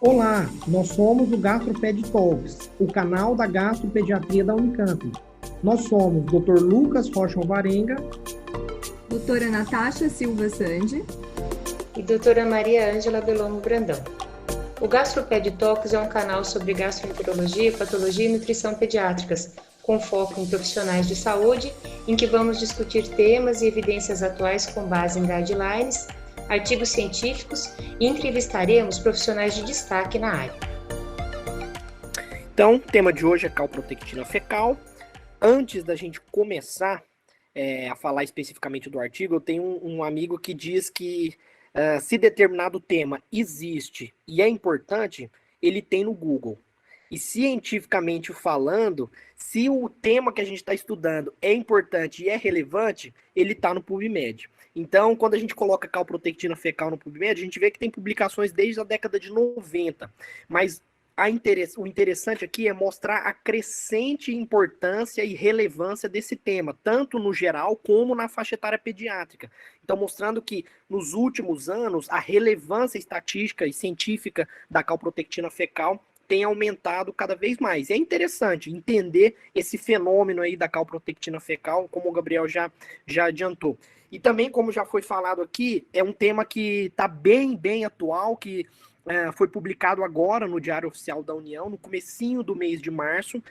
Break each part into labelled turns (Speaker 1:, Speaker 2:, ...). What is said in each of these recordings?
Speaker 1: Olá, nós somos o GastroPed Talks, o canal da gastropediatria da Unicamp. Nós somos Dr. Lucas Rocha Alvarenga,
Speaker 2: doutora Natasha Silva Sandi
Speaker 3: e doutora Maria Ângela Belomo Brandão. O GastroPed Talks é um canal sobre gastroenterologia, patologia e nutrição pediátricas, com foco em profissionais de saúde, em que vamos discutir temas e evidências atuais com base em guidelines, artigos científicos e entrevistaremos profissionais de destaque na área.
Speaker 4: Então, o tema de hoje é calprotectina fecal. Antes da gente começar a falar especificamente do artigo, eu tenho um amigo que diz que se determinado tema existe e é importante, ele tem no Google. E cientificamente falando, se o tema que a gente está estudando é importante e é relevante, ele está no PubMed. Então, quando a gente coloca calprotectina fecal no PubMed, a gente vê que tem publicações desde a década de 90. Mas o interessante aqui é mostrar a crescente importância e relevância desse tema, tanto no geral como na faixa etária pediátrica. Então, mostrando que nos últimos anos a relevância estatística e científica da calprotectina fecal tem aumentado cada vez mais. É interessante entender esse fenômeno aí da calprotectina fecal, como o Gabriel já adiantou. E também, como já foi falado aqui, é um tema que está bem atual, que foi publicado agora no Diário Oficial da União, no comecinho do mês de março,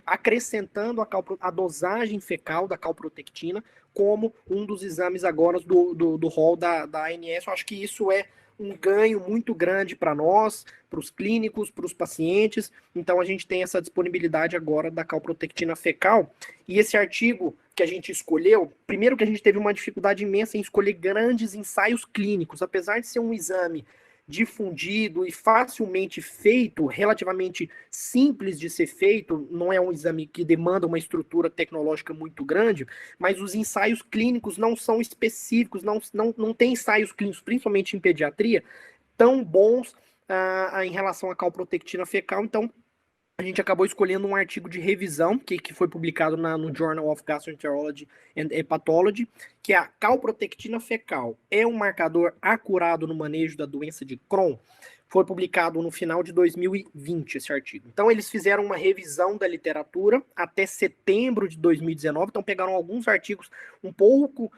Speaker 4: acrescentando a dosagem fecal da calprotectina como um dos exames agora do rol da ANS. Eu acho que isso é um ganho muito grande para nós, para os clínicos, para os pacientes. Então a gente tem essa disponibilidade agora da calprotectina fecal. E esse artigo que a gente escolheu, primeiro que a gente teve uma dificuldade imensa em escolher grandes ensaios clínicos, apesar de ser um exame difundido e facilmente feito, relativamente simples de ser feito, não é um exame que demanda uma estrutura tecnológica muito grande, mas os ensaios clínicos não são específicos, não tem ensaios clínicos, principalmente em pediatria, tão bons em relação à calprotectina fecal. Então a gente acabou escolhendo um artigo de revisão que foi publicado no Journal of Gastroenterology and Hepatology, que é a calprotectina fecal é um marcador acurado no manejo da doença de Crohn. Foi publicado no final de 2020 esse artigo. Então eles fizeram uma revisão da literatura até setembro de 2019, então pegaram alguns artigos um pouco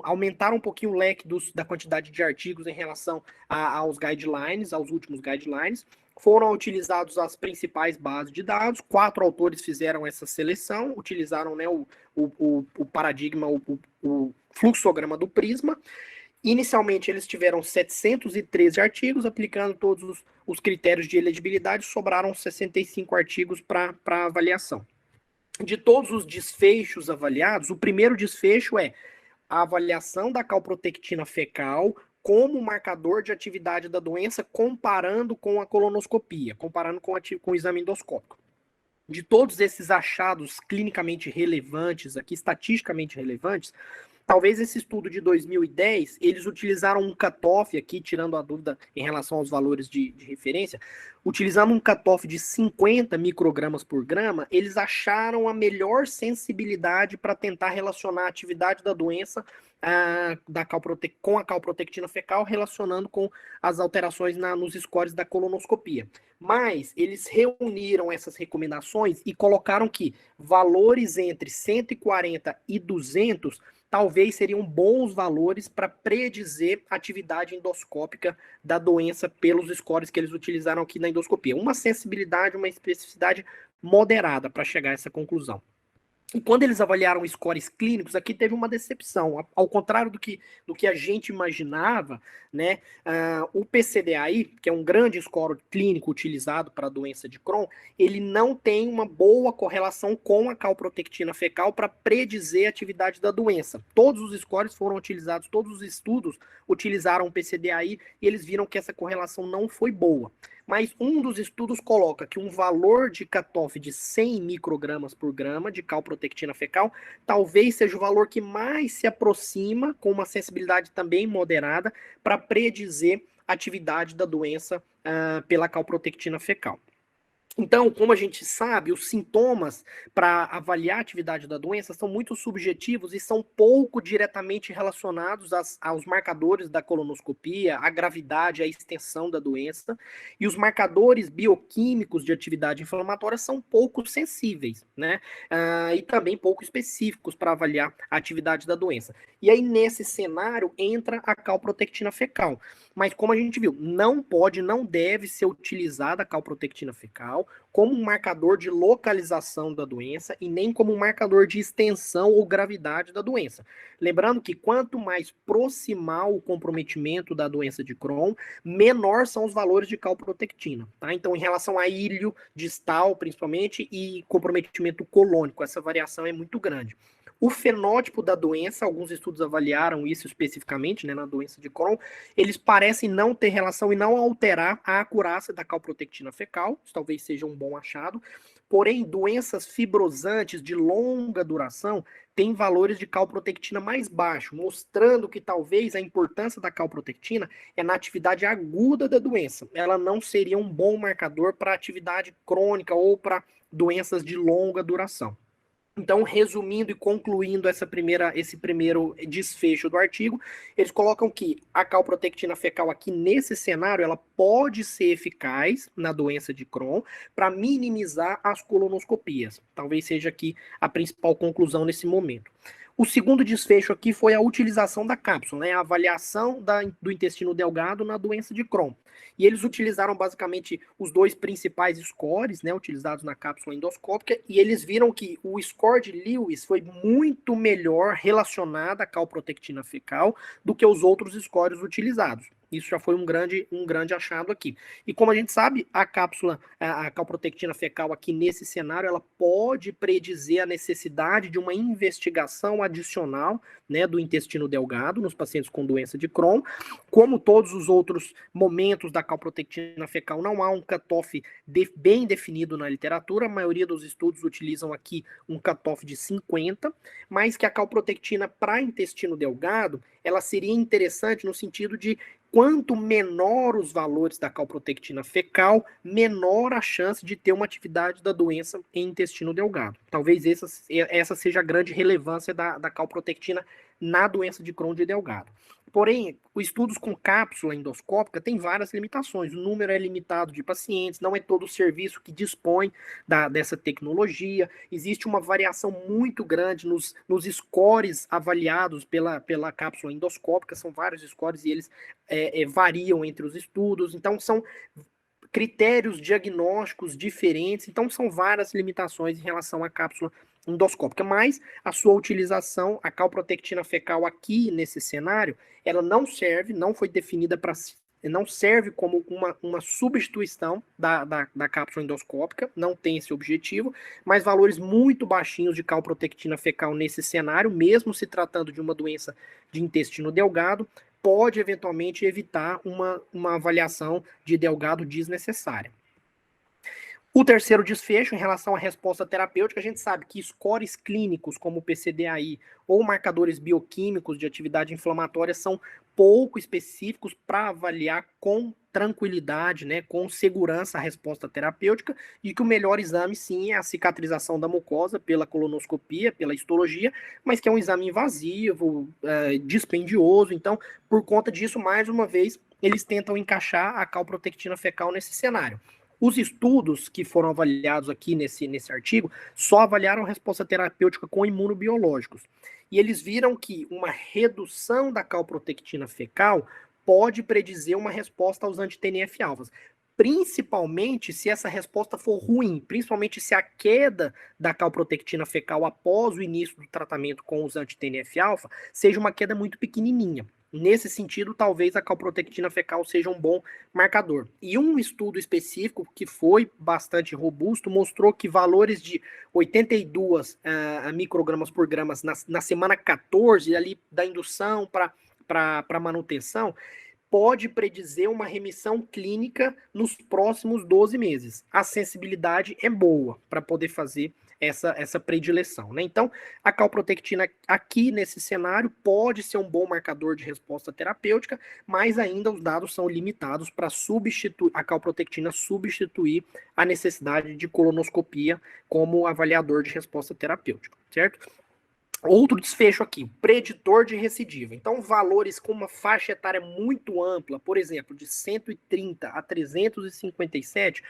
Speaker 4: aumentaram um pouquinho o leque da quantidade de artigos em relação aos guidelines, aos últimos guidelines. Foram utilizados as principais bases de dados, 4 autores fizeram essa seleção, utilizaram, né, o paradigma, o fluxograma do Prisma. Inicialmente eles tiveram 713 artigos, aplicando todos os critérios de elegibilidade, sobraram 65 artigos para avaliação. De todos os desfechos avaliados, o primeiro desfecho é a avaliação da calprotectina fecal como marcador de atividade da doença, comparando com a colonoscopia, comparando com o exame endoscópico. De todos esses achados clinicamente relevantes, aqui estatisticamente relevantes, talvez esse estudo de 2010, eles utilizaram um cutoff aqui, tirando a dúvida em relação aos valores de referência, utilizando um cutoff de 50 microgramas por grama, eles acharam a melhor sensibilidade para tentar relacionar a atividade da doença com a calprotectina fecal, relacionando com as alterações nos scores da colonoscopia. Mas eles reuniram essas recomendações e colocaram que valores entre 140 e 200 talvez seriam bons valores para predizer a atividade endoscópica da doença pelos scores que eles utilizaram aqui na endoscopia. Uma sensibilidade, uma especificidade moderada para chegar a essa conclusão. E quando eles avaliaram scores clínicos, aqui teve uma decepção. Ao contrário do que a gente imaginava, né, o PCDAI, que é um grande score clínico utilizado para a doença de Crohn, ele não tem uma boa correlação com a calprotectina fecal para predizer a atividade da doença. Todos os scores foram utilizados, todos os estudos utilizaram o PCDAI e eles viram que essa correlação não foi boa. Mas um dos estudos coloca que um valor de cutoff de 100 microgramas por grama de calprotectina fecal talvez seja o valor que mais se aproxima, com uma sensibilidade também moderada, para predizer a atividade da doença pela calprotectina fecal. Então, como a gente sabe, os sintomas para avaliar a atividade da doença são muito subjetivos e são pouco diretamente relacionados aos marcadores da colonoscopia, à gravidade, à extensão da doença. E os marcadores bioquímicos de atividade inflamatória são pouco sensíveis, né? E também pouco específicos para avaliar a atividade da doença. E aí, nesse cenário, entra a calprotectina fecal. Mas, como a gente viu, não pode, não deve ser utilizada a calprotectina fecal como um marcador de localização da doença e nem como um marcador de extensão ou gravidade da doença. Lembrando que quanto mais proximal o comprometimento da doença de Crohn, menor são os valores de calprotectina, tá? Então, em relação a ilho distal, principalmente, e comprometimento colônico, essa variação é muito grande. O fenótipo da doença, alguns estudos avaliaram isso especificamente, né, na doença de Crohn, eles parecem não ter relação e não alterar a acurácia da calprotectina fecal, isso talvez seja um bom achado, porém, doenças fibrosantes de longa duração têm valores de calprotectina mais baixos, mostrando que talvez a importância da calprotectina é na atividade aguda da doença. Ela não seria um bom marcador para atividade crônica ou para doenças de longa duração. Então, resumindo e concluindo esse primeiro desfecho do artigo, eles colocam que a calprotectina fecal aqui nesse cenário, ela pode ser eficaz na doença de Crohn para minimizar as colonoscopias. Talvez seja aqui a principal conclusão nesse momento. O segundo desfecho aqui foi a utilização da cápsula, né, a avaliação do intestino delgado na doença de Crohn. E eles utilizaram basicamente os dois principais scores, né, utilizados na cápsula endoscópica, e eles viram que o score de Lewis foi muito melhor relacionado à calprotectina fecal do que os outros scores utilizados. Isso já foi um grande achado aqui. E como a gente sabe, a calprotectina fecal aqui nesse cenário, ela pode predizer a necessidade de uma investigação adicional, né, do intestino delgado nos pacientes com doença de Crohn. Como todos os outros momentos da calprotectina fecal, não há um cutoff bem definido na literatura. A maioria dos estudos utilizam aqui um cutoff de 50, mas que a calprotectina para intestino delgado, ela seria interessante no sentido de quanto menor os valores da calprotectina fecal, menor a chance de ter uma atividade da doença em intestino delgado. Talvez essa seja a grande relevância da calprotectina na doença de Crohn de delgado. Porém, os estudos com cápsula endoscópica têm várias limitações. O número é limitado de pacientes, não é todo o serviço que dispõe dessa tecnologia. Existe uma variação muito grande nos scores avaliados pela cápsula endoscópica. São vários scores e eles variam entre os estudos. Então, são critérios diagnósticos diferentes. Então, são várias limitações em relação à cápsula endoscópica, mas a sua utilização, a calprotectina fecal aqui nesse cenário, ela não foi definida para, não serve como uma substituição da cápsula endoscópica, não tem esse objetivo, mas valores muito baixinhos de calprotectina fecal nesse cenário, mesmo se tratando de uma doença de intestino delgado, pode eventualmente evitar uma avaliação de delgado desnecessária. O terceiro desfecho, em relação à resposta terapêutica, a gente sabe que scores clínicos, como o PCDAI, ou marcadores bioquímicos de atividade inflamatória, são pouco específicos para avaliar com tranquilidade, né, com segurança a resposta terapêutica, e que o melhor exame, sim, é a cicatrização da mucosa pela colonoscopia, pela histologia, mas que é um exame invasivo, dispendioso. Então, por conta disso, mais uma vez, eles tentam encaixar a calprotectina fecal nesse cenário. Os estudos que foram avaliados aqui nesse artigo só avaliaram a resposta terapêutica com imunobiológicos. E eles viram que uma redução da calprotectina fecal pode predizer uma resposta aos anti-TNF-alfas, principalmente se essa resposta for ruim, principalmente se a queda da calprotectina fecal após o início do tratamento com os anti-TNF-alfa seja uma queda muito pequenininha. Nesse sentido, talvez a calprotectina fecal seja um bom marcador. E um estudo específico, que foi bastante robusto, mostrou que valores de 82 microgramas por gramas na semana 14, ali da indução para manutenção, pode predizer uma remissão clínica nos próximos 12 meses. A sensibilidade é boa para poder fazer essa predileção, né? Então, a calprotectina aqui nesse cenário pode ser um bom marcador de resposta terapêutica, mas ainda os dados são limitados para substituir a calprotectina substituir a necessidade de colonoscopia como avaliador de resposta terapêutica, certo? Outro desfecho aqui, preditor de recidiva. Então, valores com uma faixa etária muito ampla, por exemplo, de 130 a 357,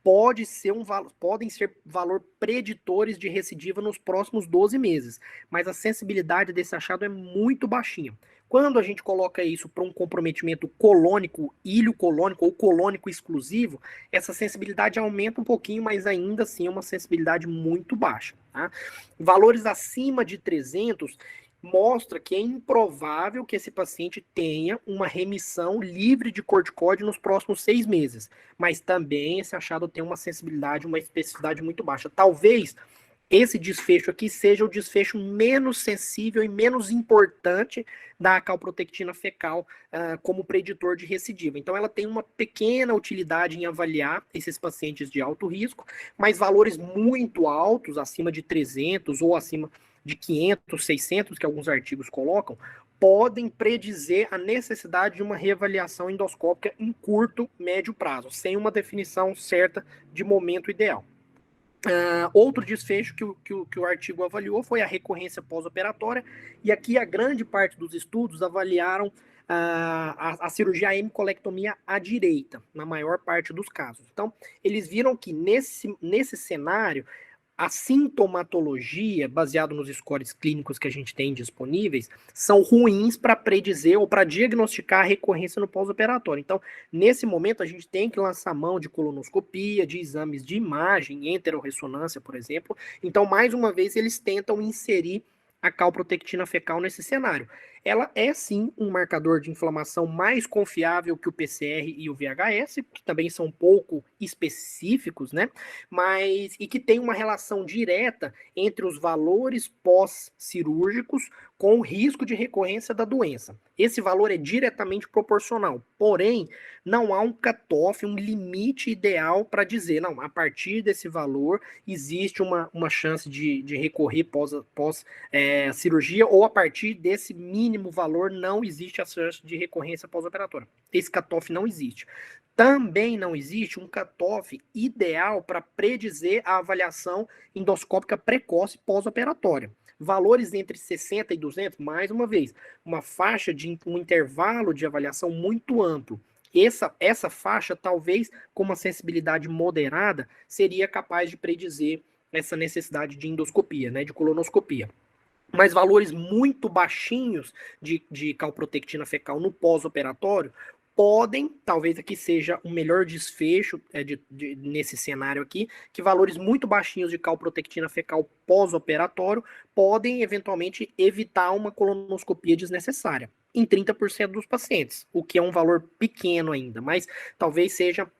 Speaker 4: podem ser valor preditores de recidiva nos próximos 12 meses, mas a sensibilidade desse achado é muito baixinha. Quando a gente coloca isso para um comprometimento colônico, ilho-colônico ou colônico exclusivo, essa sensibilidade aumenta um pouquinho, mas ainda assim é uma sensibilidade muito baixa. Tá? Valores acima de 300 mostra que é improvável que esse paciente tenha uma remissão livre de corticoide nos próximos 6 meses, mas também esse achado tem uma sensibilidade, uma especificidade muito baixa. Talvez esse desfecho aqui seja o desfecho menos sensível e menos importante da calprotectina fecal como preditor de recidiva. Então, ela tem uma pequena utilidade em avaliar esses pacientes de alto risco, mas valores muito altos, acima de 300 ou acima de 500, 600, que alguns artigos colocam, podem predizer a necessidade de uma reavaliação endoscópica em curto, médio prazo, sem uma definição certa de momento ideal. Outro desfecho que o artigo avaliou foi a recorrência pós-operatória, e aqui a grande parte dos estudos avaliaram a cirurgia hemicolectomia à direita, na maior parte dos casos. Então, eles viram que nesse cenário, a sintomatologia, baseado nos scores clínicos que a gente tem disponíveis, são ruins para predizer ou para diagnosticar a recorrência no pós-operatório. Então, nesse momento, a gente tem que lançar mão de colonoscopia, de exames de imagem, enterorressonância, por exemplo. Então, mais uma vez, eles tentam inserir a calprotectina fecal nesse cenário. Ela é, sim, um marcador de inflamação mais confiável que o PCR e o VHS, que também são pouco específicos, né? E que tem uma relação direta entre os valores pós-cirúrgicos com o risco de recorrência da doença. Esse valor é diretamente proporcional, porém, não há um cutoff, um limite ideal para dizer, não, a partir desse valor existe uma chance de recorrer pós-cirurgia, ou a partir desse mínimo valor não existe a chance de recorrência pós-operatória. Esse cutoff não existe. Também não existe um cutoff ideal para predizer a avaliação endoscópica precoce pós-operatória. Valores entre 60 e 200, mais uma vez, uma faixa de um intervalo de avaliação muito amplo. Essa faixa, talvez com uma sensibilidade moderada, seria capaz de predizer essa necessidade de endoscopia, né, de colonoscopia. Mas valores muito baixinhos de calprotectina fecal no pós-operatório podem, talvez aqui seja o melhor desfecho nesse cenário aqui, que valores muito baixinhos de calprotectina fecal pós-operatório podem eventualmente evitar uma colonoscopia desnecessária em 30% dos pacientes, o que é um valor pequeno ainda, mas talvez seja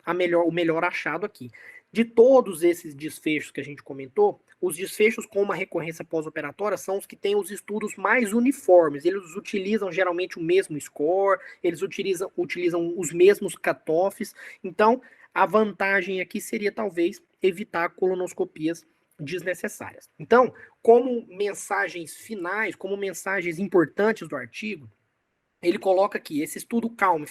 Speaker 4: o melhor achado aqui. De todos esses desfechos que a gente comentou, os desfechos com uma recorrência pós-operatória são os que têm os estudos mais uniformes. Eles utilizam geralmente o mesmo score, eles utilizam os mesmos cutoffs. Então, a vantagem aqui seria talvez evitar colonoscopias desnecessárias. Então, como mensagens finais, como mensagens importantes do artigo, ele coloca aqui, esse estudo CALM,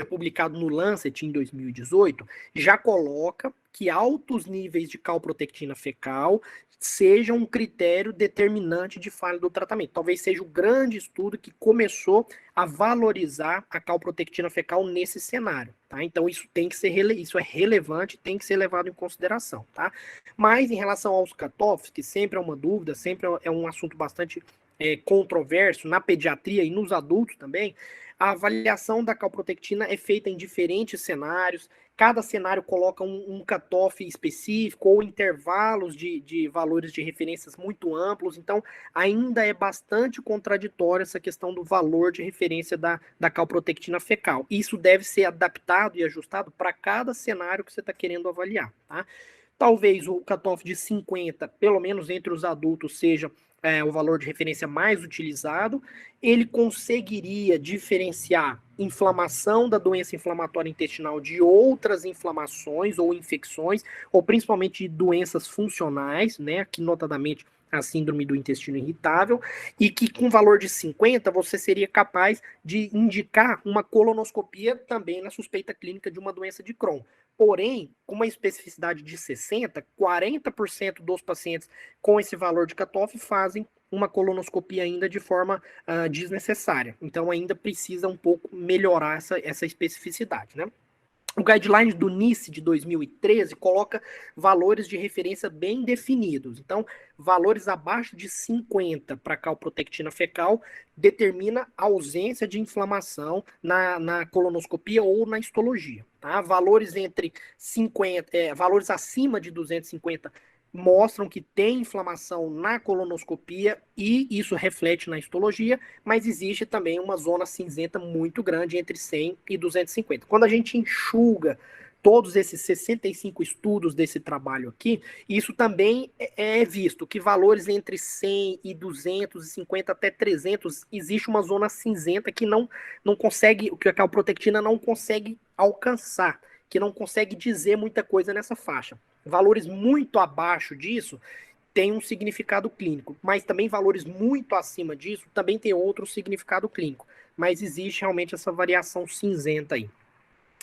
Speaker 4: publicado no Lancet em 2018, já coloca que altos níveis de calprotectina fecal sejam um critério determinante de falha do tratamento. Talvez seja o grande estudo que começou a valorizar a calprotectina fecal nesse cenário, tá? Então isso isso é relevante, tem que ser levado em consideração, tá? Mas em relação aos cutoffs, que sempre é uma dúvida, sempre é um assunto bastante controverso na pediatria e nos adultos também, a avaliação da calprotectina é feita em diferentes cenários, cada cenário coloca um cutoff específico ou intervalos de valores de referências muito amplos, então ainda é bastante contraditória essa questão do valor de referência da calprotectina fecal. Isso deve ser adaptado e ajustado para cada cenário que você está querendo avaliar, tá? Talvez o cutoff de 50, pelo menos entre os adultos, seja o valor de referência mais utilizado, ele conseguiria diferenciar inflamação da doença inflamatória intestinal de outras inflamações ou infecções, ou principalmente de doenças funcionais, né, aqui notadamente a síndrome do intestino irritável, e que com valor de 50 você seria capaz de indicar uma colonoscopia também na suspeita clínica de uma doença de Crohn. Porém, com uma especificidade de 60, 40% dos pacientes com esse valor de cutoff fazem uma colonoscopia ainda de forma desnecessária. Então ainda precisa um pouco melhorar essa especificidade, né? O guideline do NICE de 2013 coloca valores de referência bem definidos. Então, valores abaixo de 50 para calprotectina fecal determina a ausência de inflamação na colonoscopia ou na histologia. Tá? Valores valores acima de 250 mostram que tem inflamação na colonoscopia e isso reflete na histologia, mas existe também uma zona cinzenta muito grande entre 100 e 250. Quando a gente enxuga todos esses 65 estudos desse trabalho aqui, isso também é visto, que valores entre 100 e 250 até 300, existe uma zona cinzenta que não consegue, que a calprotectina não consegue alcançar, que não consegue dizer muita coisa nessa faixa. Valores muito abaixo disso tem um significado clínico, mas também valores muito acima disso também tem outro significado clínico, mas existe realmente essa variação cinzenta aí.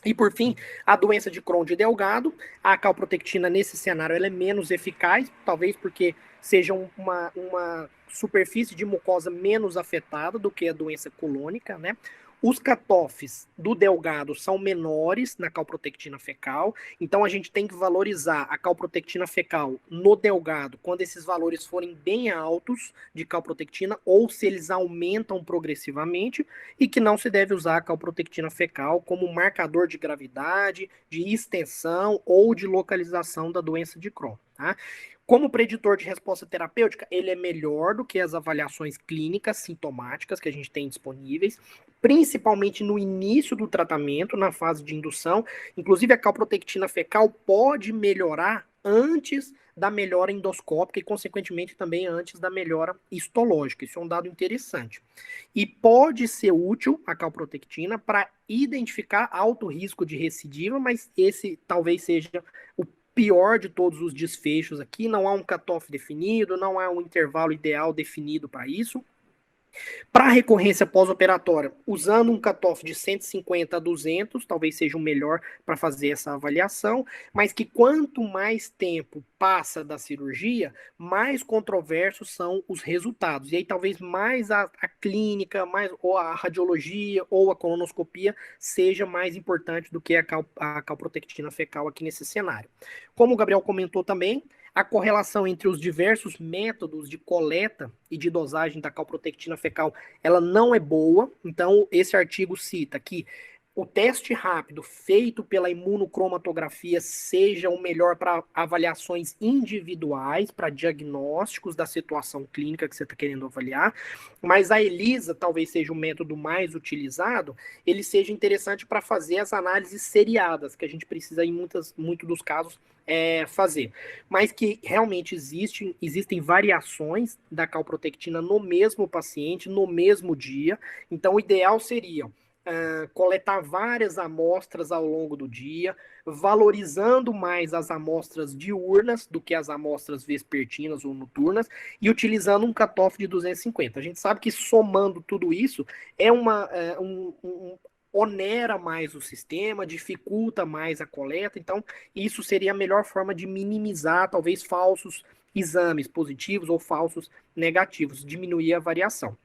Speaker 4: E por fim, a doença de Crohn de Delgado, a calprotectina nesse cenário ela é menos eficaz, talvez porque seja uma superfície de mucosa menos afetada do que a doença colônica, né? Os cutoffs do delgado são menores na calprotectina fecal, então a gente tem que valorizar a calprotectina fecal no delgado quando esses valores forem bem altos de calprotectina ou se eles aumentam progressivamente e que não se deve usar a calprotectina fecal como marcador de gravidade, de extensão ou de localização da doença de Crohn, tá? Como preditor de resposta terapêutica, ele é melhor do que as avaliações clínicas sintomáticas que a gente tem disponíveis, principalmente no início do tratamento, na fase de indução. Inclusive, a calprotectina fecal pode melhorar antes da melhora endoscópica e, consequentemente, também antes da melhora histológica. Isso é um dado interessante. E pode ser útil a calprotectina para identificar alto risco de recidiva, mas esse talvez seja o pior de todos os desfechos aqui. Não há um cutoff definido, não há um intervalo ideal definido para isso. Para a recorrência pós-operatória, usando um cutoff de 150 a 200, talvez seja o melhor para fazer essa avaliação, mas que quanto mais tempo passa da cirurgia, mais controversos são os resultados. E aí talvez mais a clínica, mais ou a radiologia ou a colonoscopia seja mais importante do que a calprotectina fecal aqui nesse cenário. Como o Gabriel comentou também, a correlação entre os diversos métodos de coleta e de dosagem da calprotectina fecal, ela não é boa. Então, esse artigo cita que o teste rápido feito pela imunocromatografia seja o melhor para avaliações individuais, para diagnósticos da situação clínica que você está querendo avaliar, mas a ELISA talvez seja o método mais utilizado, ele seja interessante para fazer as análises seriadas, que a gente precisa em muito dos casos fazer, mas que realmente existem variações da calprotectina no mesmo paciente, no mesmo dia. Então o ideal seria coletar várias amostras ao longo do dia, valorizando mais as amostras diurnas do que as amostras vespertinas ou noturnas e utilizando um cutoff de 250. A gente sabe que somando tudo isso onera mais o sistema, dificulta mais a coleta, então isso seria a melhor forma de minimizar talvez falsos exames positivos ou falsos negativos, diminuir a variação.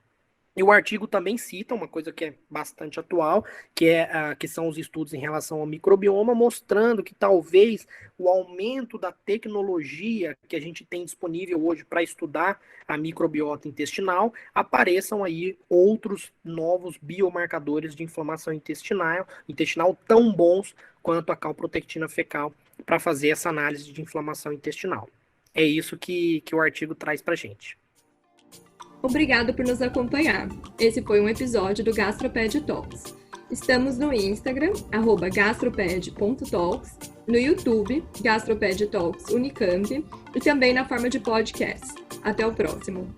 Speaker 4: E o artigo também cita uma coisa que é bastante atual, que são os estudos em relação ao microbioma, mostrando que talvez o aumento da tecnologia que a gente tem disponível hoje para estudar a microbiota intestinal, apareçam aí outros novos biomarcadores de inflamação intestinal tão bons quanto a calprotectina fecal para fazer essa análise de inflamação intestinal. É isso que o artigo traz para a gente.
Speaker 2: Obrigado por nos acompanhar. Esse foi um episódio do GastroPed Talks. Estamos no Instagram, @gastroped.talks, no YouTube, GastroPed Talks Unicamp, e também na forma de podcast. Até o próximo!